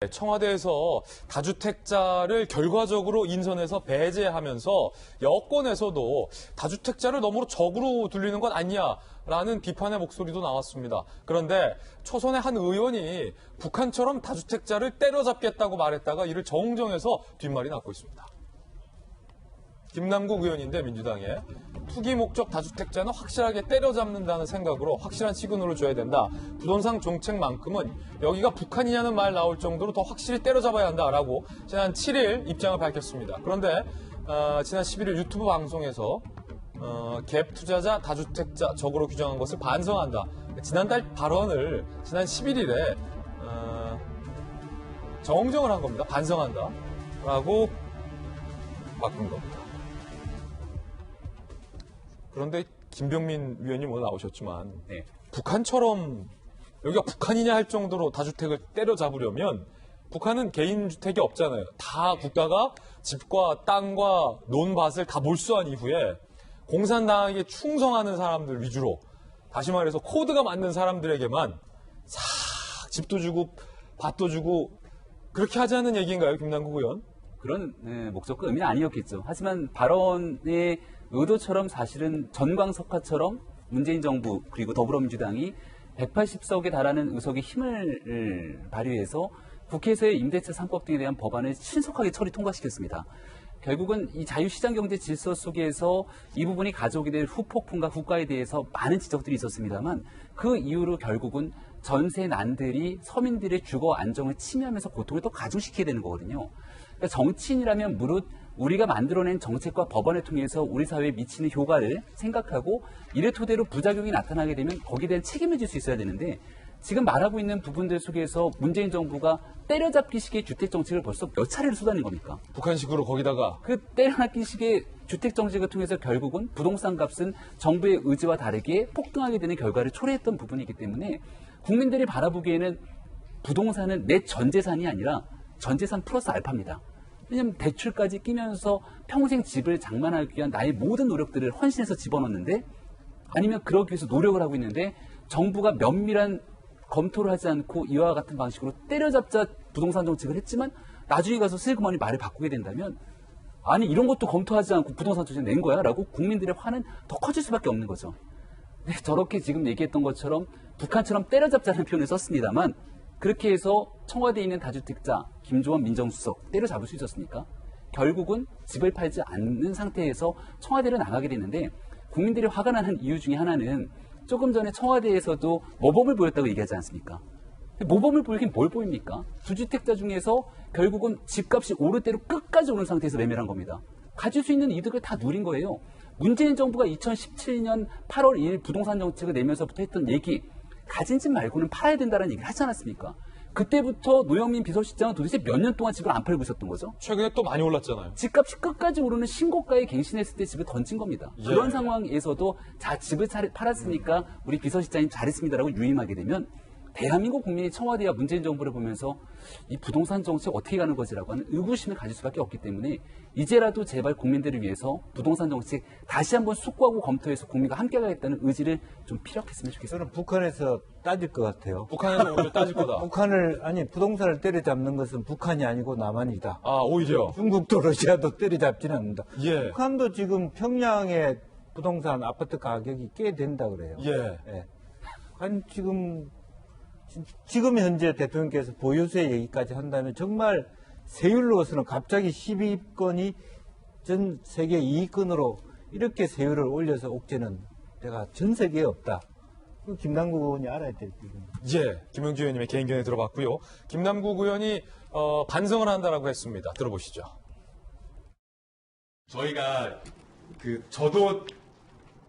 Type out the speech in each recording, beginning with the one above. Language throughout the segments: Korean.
청와대에서 다주택자를 결과적으로 인선해서 배제하면서 여권에서도 다주택자를 너무 적으로 둘리는 것 아니냐라는 비판의 목소리도 나왔습니다. 그런데 초선의 한 의원이 북한처럼 다주택자를 때려잡겠다고 말했다가 이를 정정해서 뒷말이 났고 있습니다. 김남국 의원인데 민주당에 투기 목적 다주택자는 확실하게 때려잡는다는 생각으로 확실한 시그널을 줘야 된다. 부동산 정책만큼은 여기가 북한이냐는 말 나올 정도로 더 확실히 때려잡아야 한다라고 지난 7일 입장을 밝혔습니다. 그런데 지난 11일 유튜브 방송에서 갭 투자자 다주택자 적으로 규정한 것을 반성한다. 지난달 발언을 지난 11일에 정정을 한 겁니다. 반성한다. 라고 바꾼 겁니다. 그런데 김병민 위원님 오늘 나오셨지만 네. 북한처럼 여기가 북한이냐 할 정도로 다주택을 때려잡으려면 북한은 개인주택이 없잖아요. 다 국가가 집과 땅과 논밭을 다 몰수한 이후에 공산당에게 충성하는 사람들 위주로 다시 말해서 코드가 맞는 사람들에게만 싹 집도 주고 밭도 주고 그렇게 하자는 얘기인가요, 김남국 의원? 그런 목적과 의미는 아니었겠죠. 하지만 발언의 의도처럼 사실은 전광석화처럼 문재인 정부 그리고 더불어민주당이 180석에 달하는 의석의 힘을 발휘해서 국회에서의 임대차 3법 등에 대한 법안을 신속하게 처리 통과시켰습니다. 결국은 이 자유시장 경제 질서 속에서 이 부분이 가져오게 될 후폭풍과 후과에 대해서 많은 지적들이 있었습니다만 그 이후로 결국은 전세 난들이 서민들의 주거 안정을 침해하면서 고통을 더 가중시키게 되는 거거든요. 그러니까 정치인이라면 무릇 우리가 만들어낸 정책과 법안을 통해서 우리 사회에 미치는 효과를 생각하고 이를 토대로 부작용이 나타나게 되면 거기에 대한 책임을 질 수 있어야 되는데 지금 말하고 있는 부분들 속에서 문재인 정부가 때려잡기식의 주택정책을 벌써 몇 차례를 쏟아낸 겁니까? 북한식으로 거기다가 그 때려잡기식의 주택정책을 통해서 결국은 부동산 값은 정부의 의지와 다르게 폭등하게 되는 결과를 초래했던 부분이기 때문에 국민들이 바라보기에는 부동산은 내 전재산이 아니라 전재산 플러스 알파입니다. 왜냐하면 대출까지 끼면서 평생 집을 장만하기 위한 나의 모든 노력들을 헌신해서 집어넣는데 아니면 그러기 위해서 노력을 하고 있는데 정부가 면밀한 검토를 하지 않고 이와 같은 방식으로 때려잡자 부동산 정책을 했지만 나중에 가서 슬그머니 말을 바꾸게 된다면 아니 이런 것도 검토하지 않고 부동산 정책 낸 거야? 라고 국민들의 화는 더 커질 수밖에 없는 거죠. 네, 저렇게 지금 얘기했던 것처럼 북한처럼 때려잡자는 표현을 썼습니다만 그렇게 해서 청와대에 있는 다주택자 김조원 민정수석 때려잡을 수 있었습니까? 결국은 집을 팔지 않는 상태에서 청와대를 나가게 됐는데 국민들이 화가 나는 이유 중에 하나는 조금 전에 청와대에서도 모범을 보였다고 얘기하지 않습니까? 모범을 보이긴 뭘 보입니까? 두주택자 중에서 결국은 집값이 오를 대로 끝까지 오는 상태에서 매매를 한 겁니다. 가질 수 있는 이득을 다 누린 거예요. 문재인 정부가 2017년 8월 2일 부동산 정책을 내면서부터 했던 얘기 가진 집 말고는 팔아야 된다는 얘기를 하지 않았습니까? 그때부터 노영민 비서실장은 도대체 몇 년 동안 집을 안 팔고 있었던 거죠? 최근에 또 많이 올랐잖아요. 집값이 끝까지 오르는 신고가에 갱신했을 때 집을 던진 겁니다. 예. 그런 상황에서도 자 집을 팔았으니까 우리 비서실장님 잘했습니다라고 유임하게 되면 대한민국 국민이 청와대와 문재인 정부를 보면서 이 부동산 정책 어떻게 가는 거지라고 하는 의구심을 가질 수밖에 없기 때문에 이제라도 제발 국민들을 위해서 부동산 정책 다시 한번 숙고하고 검토해서 국민과 함께 가겠다는 의지를 좀 피력했으면 좋겠습니다. 저는 북한에서 따질 것 같아요. 북한에서 오히려 따질 거다. 부동산을 때려잡는 것은 북한이 아니고 남한이다. 아, 오히려. 중국도 러시아도 때려잡지는 않는다. 예. 북한도 지금 평양의 부동산 아파트 가격이 꽤 된다 그래요. 예. 아니, 지금 현재 대통령께서 보유세 얘기까지 한다면 정말 세율로서는 갑자기 12건이 전 세계 2위권으로 이렇게 세율을 올려서 옥죄는 데가 전 세계에 없다. 김남국 의원이 알아야 될 부분입니다. 예, 김영주 의원님의 개인견에 들어봤고요. 김남국 의원이 반성을 한다라고 했습니다. 들어보시죠. 저희가 저도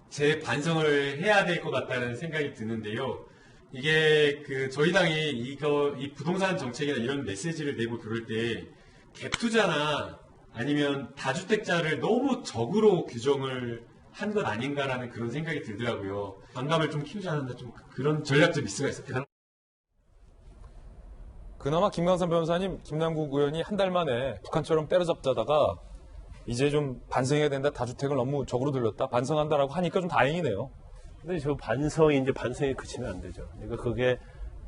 제 반성을 해야 될 것 같다는 생각이 드는데요. 이게 저희 당이 이 부동산 정책이나 이런 메시지를 내고 그럴 때 갭 투자나 아니면 다주택자를 너무 적으로 규정을 한 것 아닌가라는 그런 생각이 들더라고요. 반감을 좀 키우지 않았나 좀 그런 전략적 미스가 있었겠다. 그나마 김광선 변호사님, 김남국 의원이 한 달 만에 북한처럼 때려잡자다가 이제 좀 반성해야 된다. 다주택을 너무 적으로 들렸다. 반성한다라고 하니까 좀 다행이네요. 근데 저 반성이 이제 반성에 그치면 안 되죠. 그러니까 그게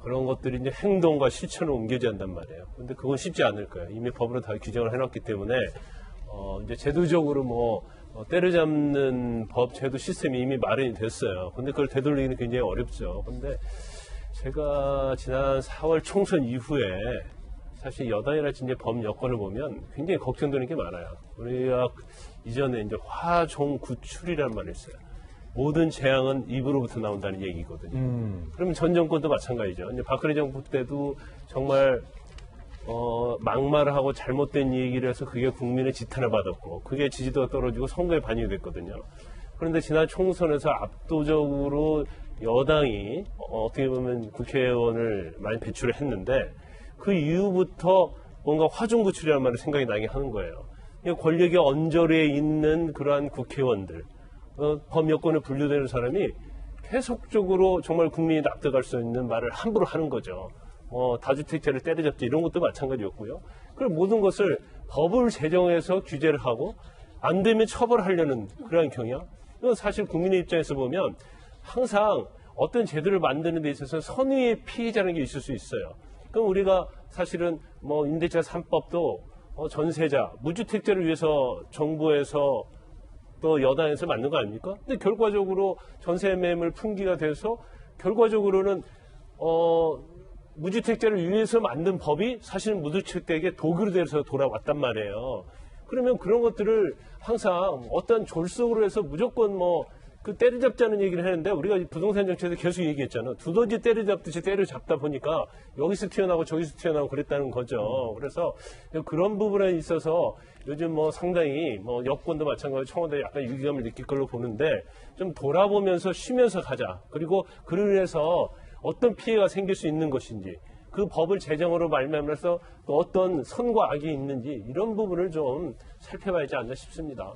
그런 것들이 이제 행동과 실천으로 옮겨져야 한단 말이에요. 근데 그건 쉽지 않을 거예요. 이미 법으로 다 규정을 해놨기 때문에 이제 제도적으로 때려잡는 법, 제도 시스템이 이미 마련이 됐어요. 근데 그걸 되돌리기는 굉장히 어렵죠. 근데 제가 지난 4월 총선 이후에 사실 여당이랄지 이제 법 여건을 보면 굉장히 걱정되는 게 많아요. 우리가 이전에 이제 화종 구출이라는 말이 있어요. 모든 재앙은 입으로부터 나온다는 얘기거든요. 그러면 전 정권도 마찬가지죠. 이제 박근혜 정부 때도 정말 막말을 하고 잘못된 얘기를 해서 그게 국민의 지탄을 받았고 그게 지지도가 떨어지고 선거에 반영이 됐거든요. 그런데 지난 총선에서 압도적으로 여당이 어떻게 보면 국회의원을 많이 배출을 했는데 그 이후부터 뭔가 화중구출이라는 말이 생각이 나게 하는 거예요. 권력의 언저리에 있는 그러한 국회의원들, 범여권에 분류되는 사람이 계속적으로 정말 국민이 납득할 수 있는 말을 함부로 하는 거죠. 다주택자를 때려잡지 이런 것도 마찬가지였고요. 그리고 모든 것을 법을 제정해서 규제를 하고 안 되면 처벌하려는 그러한 경향. 이건 사실 국민의 입장에서 보면 항상 어떤 제도를 만드는 데 있어서 선의의 피해자라는 게 있을 수 있어요. 그럼 우리가 사실은 임대차 3법도 전세자, 무주택자를 위해서 정부에서 또 여당에서 만든 거 아닙니까? 근데 결과적으로 전세 매물 풍기가 돼서 결과적으로는 무주택자를 위해서 만든 법이 사실은 무주택자에게 독으로 돼서 돌아왔단 말이에요. 그러면 그런 것들을 항상 어떤 졸속으로 해서 무조건 그 때려잡자는 얘기를 했는데 우리가 부동산 정책에서 계속 얘기했잖아. 두더지 때려잡듯이 때려잡다 보니까 여기서 튀어나오고 저기서 튀어나오고 그랬다는 거죠. 그래서 그런 부분에 있어서 요즘 상당히 여권도 마찬가지로 청와대에 약간 위기감을 느낄 걸로 보는데 좀 돌아보면서 쉬면서 가자. 그리고 그를 위해서 어떤 피해가 생길 수 있는 것인지 그 법을 제정으로 말미암아서 또 어떤 선과 악이 있는지 이런 부분을 좀 살펴봐야지 않나 싶습니다.